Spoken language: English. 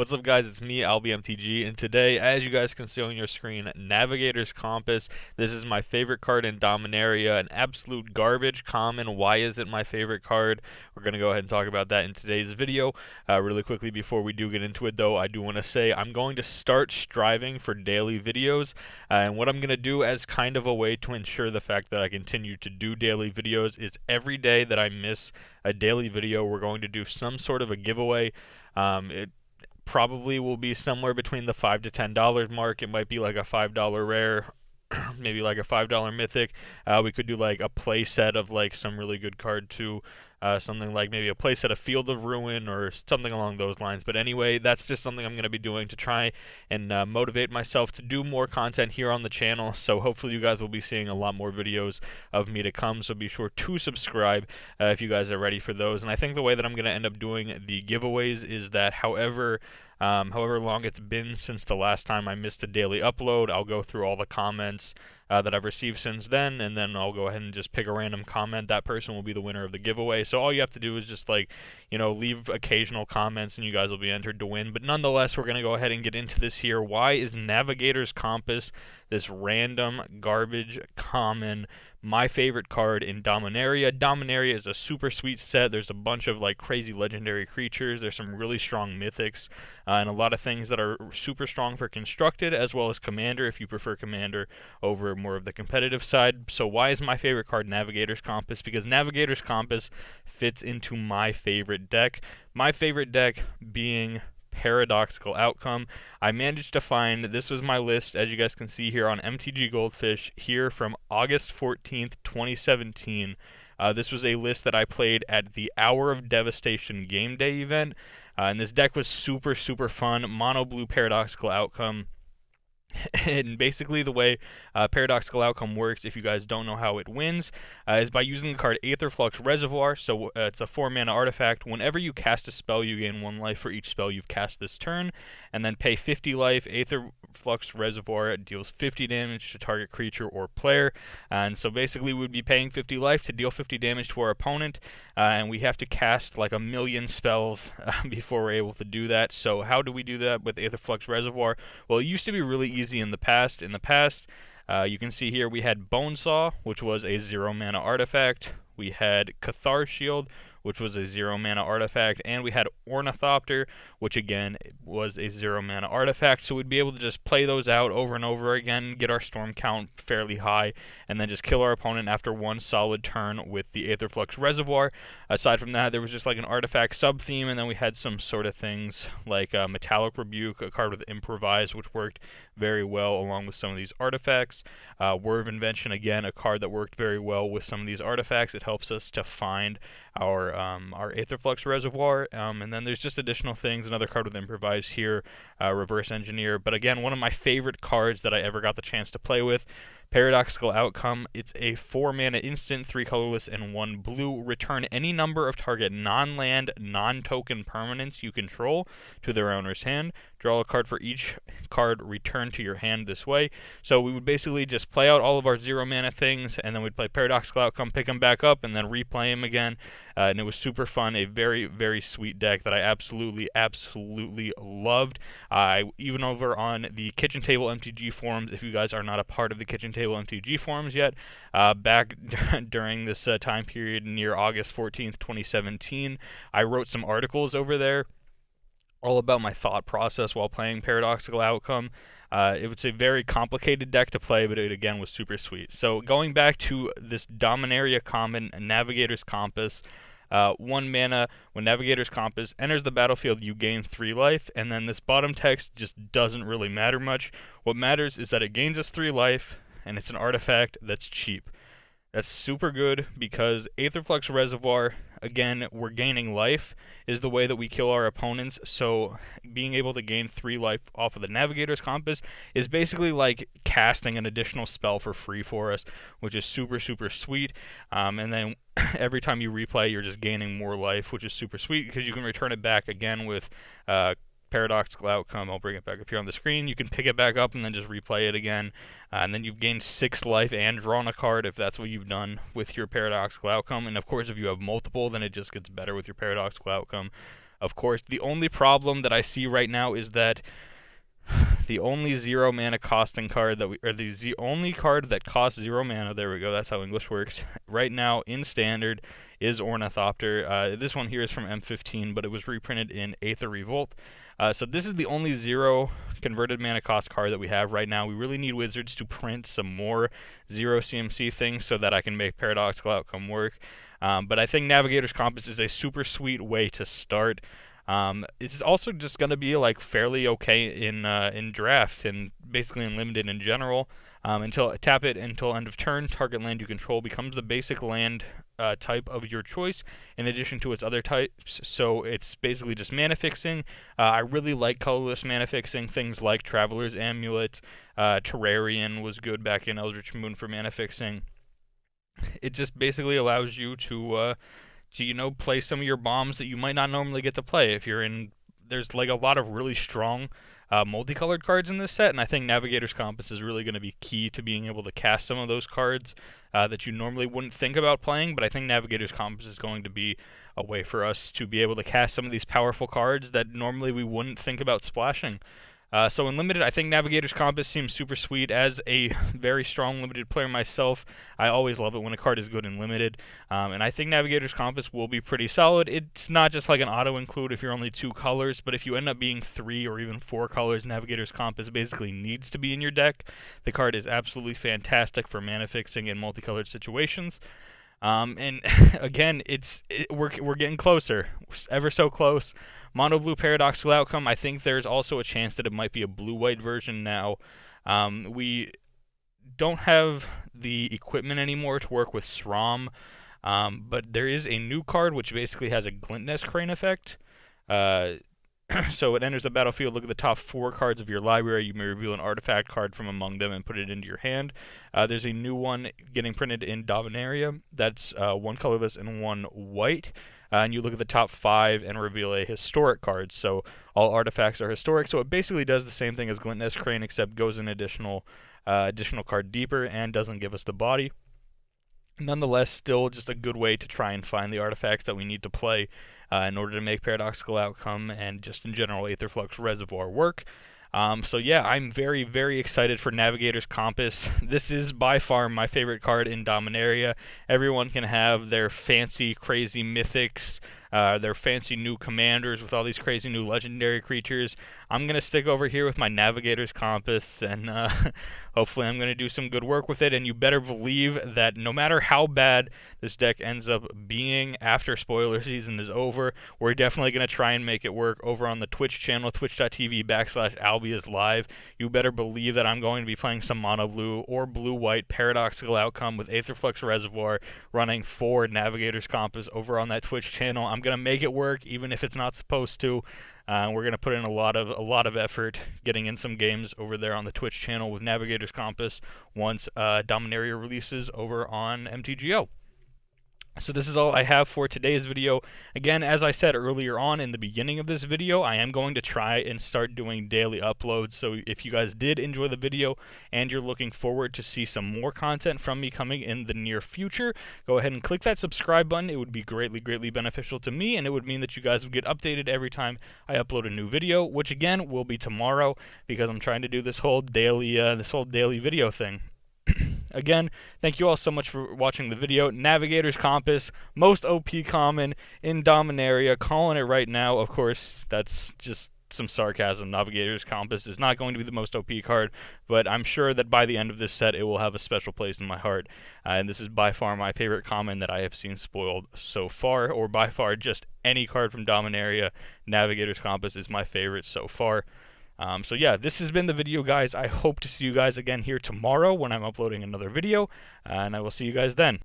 What's up, guys? It's me, AlbyMTG, and today, as you guys can see on your screen, Navigators Compass. This is my favorite card in Dominaria, an absolute garbage common. Why is it my favorite card? We're going to go ahead and talk about that in today's video. Really quickly, before we do get into it, though, I do want to say I'm going to start striving for daily videos, and what I'm going to do as kind of a way to ensure the fact that I continue to do daily videos is every day that I miss a daily video, we're going to do some sort of a giveaway. It probably will be somewhere between the $5 to $10 mark. It might be like a $5 rare, maybe like a $5 mythic. We could do like a play set of like some really good card too. Something like maybe a play set of Field of Ruin or something along those lines. But anyway, that's just something I'm going to be doing to try and motivate myself to do more content here on the channel. So hopefully you guys will be seeing a lot more videos of me to come. So be sure to subscribe if you guys are ready for those. And I think the way that I'm going to end up doing the giveaways is that however long it's been since the last time I missed a daily upload, I'll go through all the comments that I've received since then, and then I'll go ahead and just pick a random comment. That person will be the winner of the giveaway. So all you have to do is just leave occasional comments and you guys will be entered to win. But nonetheless, we're going to go ahead and get into this here. Why is Navigator's Compass, this random garbage common, my favorite card in Dominaria? Dominaria is a super sweet set. There's a bunch of like crazy legendary creatures. There's some really strong mythics, and a lot of things that are super strong for constructed as well as commander if you prefer commander over more of the competitive side. So why is my favorite card Navigator's Compass? Because Navigator's Compass fits into my favorite deck. My favorite deck being Paradoxical Outcome. I managed to find, this was my list, as you guys can see here on MTG Goldfish, here from August 14th, 2017. This was a list that I played at the Hour of Devastation game day event, and this deck was super fun. Mono blue Paradoxical Outcome. And basically the way Paradoxical Outcome works, if you guys don't know how it wins, is by using the card Aether, Flux Reservoir. So it's a 4-mana artifact. Whenever you cast a spell, you gain 1 life for each spell you've cast this turn, and then pay 50 life. Aether, Flux Reservoir deals 50 damage to target creature or player, and so basically we'd be paying 50 life to deal 50 damage to our opponent, and we have to cast like 1,000,000 spells before we're able to do that. So how do we do that with Aether, Flux Reservoir? Well, it used to be really easy in the past. You can see here we had Bonesaw, which was a 0-mana artifact. We had Cathar Shield, which was a 0-mana artifact, and we had Ornithopter, which again was a 0-mana artifact. So we'd be able to just play those out over and over again, get our storm count fairly high, and then just kill our opponent after one solid turn with the Aether Flux Reservoir. Aside from that, there was just like an artifact sub-theme, and then we had some sort of things like Metallic Rebuke, a card with Improvise, which worked very well along with some of these artifacts. Word of Invention, again, a card that worked very well with some of these artifacts. It helps us to find our Aether Flux Reservoir, and then there's just additional things. Another card with Improvise here, Reverse Engineer. But again, one of my favorite cards that I ever got the chance to play with, Paradoxical Outcome. It's a 4-mana instant, 3 colorless and 1 blue. Return any number of target non-land, non-token permanents you control to their owner's hand. Draw a card for each card returned to your hand this way. So we would basically just play out all of our 0-mana things, and then we'd play Paradoxical Outcome, pick them back up, and then replay them again. And it was super fun, a very sweet deck that I absolutely loved. Even over on the Kitchen Table MTG forums, if you guys are not a part of the Kitchen Table MTG forums yet, back during this time period near August 14th, 2017, I wrote some articles over there all about my thought process while playing Paradoxical Outcome. It was a very complicated deck to play, but it again was super sweet. So going back to this Dominaria common, Navigator's Compass, 1 mana, when Navigator's Compass enters the battlefield, you gain 3 life, and then this bottom text just doesn't really matter much. What matters is that it gains us 3 life, and it's an artifact that's cheap. That's super good because Aether Flux Reservoir, again, we're gaining life, is the way that we kill our opponents. So being able to gain 3 life off of the Navigator's Compass is basically like casting an additional spell for free for us, which is super sweet. And then every time you replay, you're just gaining more life, which is super sweet because you can return it back again with Paradoxical Outcome. I'll bring it back up here on the screen. You can pick it back up and then just replay it again. And then you've gained 6 life and drawn a card if that's what you've done with your Paradoxical Outcome. And of course, if you have multiple, then it just gets better with your Paradoxical Outcome. of course. The only problem that I see right now is that the only 0 mana costing card that the only card that costs 0 mana, there we go, that's how English works, right now in Standard is Ornithopter. This one here is from M15, but it was reprinted in Aether Revolt. So this is the only 0 converted mana cost card that we have right now. We really need Wizards to print some more 0 CMC things so that I can make Paradoxical Outcome work. But I think Navigator's Compass is a super sweet way to start. It's also just going to be like fairly okay in draft and basically in limited in general. Until tap it until end of turn, target land you control becomes the basic land type of your choice in addition to its other types. So it's basically just mana fixing. I really like colorless mana fixing, things like Traveler's Amulet, Terrarian was good back in Eldritch Moon for mana fixing. It just basically allows you to you know, play some of your bombs that you might not normally get to play if you're in. There's like a lot of really strong multicolored cards in this set, and I think Navigator's Compass is really going to be key to being able to cast some of those cards that you normally wouldn't think about playing. But I think Navigator's Compass is going to be a way for us to be able to cast some of these powerful cards that normally we wouldn't think about splashing. So in Limited, I think Navigator's Compass seems super sweet. As a very strong Limited player myself, I always love it when a card is good in Limited. And I think Navigator's Compass will be pretty solid. It's not just like an auto-include if you're only 2 colors, but if you end up being 3 or even 4 colors, Navigator's Compass basically needs to be in your deck. The card is absolutely fantastic for mana fixing in multicolored situations. And again, we're getting closer, ever so close. Mono blue Paradoxical Outcome, I think there's also a chance that it might be a blue-white version now. We don't have the equipment anymore to work with SRAM, but there is a new card which basically has a Glint Nest Crane effect. So it enters the battlefield, look at the top 4 cards of your library, you may reveal an artifact card from among them and put it into your hand. There's a new one getting printed in Dominaria, that's 1 colorless and 1 white. And you look at the top 5 and reveal a historic card. So all artifacts are historic. So it basically does the same thing as Glint Nest Crane, except goes an additional card deeper and doesn't give us the body. Nonetheless, still just a good way to try and find the artifacts that we need to play in order to make Paradoxical Outcome and just in general Aether Flux Reservoir work. So yeah, I'm very, very excited for Navigator's Compass. This is by far my favorite card in Dominaria. Everyone can have their fancy, crazy mythics, their fancy new commanders with all these crazy new legendary creatures. I'm going to stick over here with my Navigator's Compass, and hopefully I'm going to do some good work with it. And you better believe that no matter how bad this deck ends up being after spoiler season is over, we're definitely going to try and make it work over on the Twitch channel, twitch.tv/AlbyIsLive. You better believe that I'm going to be playing some mono blue or blue-white Paradoxical Outcome with Aether Flux Reservoir running for Navigator's Compass over on that Twitch channel. I'm going to make it work even if it's not supposed to. We're going to put in a lot of effort getting in some games over there on the Twitch channel with Navigator's Compass once Dominaria releases over on MTGO. So this is all I have for today's video. Again, as I said earlier on in the beginning of this video, I am going to try and start doing daily uploads. So if you guys did enjoy the video and you're looking forward to see some more content from me coming in the near future, go ahead and click that subscribe button. It would be greatly, greatly beneficial to me, and it would mean that you guys would get updated every time I upload a new video, which again will be tomorrow because I'm trying to do this whole daily video thing. Again, thank you all so much for watching the video. Navigator's Compass, most OP common in Dominaria, calling it right now. Of course, that's just some sarcasm. Navigator's Compass is not going to be the most OP card, but I'm sure that by the end of this set, it will have a special place in my heart. And this is by far my favorite common that I have seen spoiled so far, or by far just any card from Dominaria. Navigator's Compass is my favorite so far. So yeah, this has been the video, guys. I hope to see you guys again here tomorrow when I'm uploading another video, and I will see you guys then.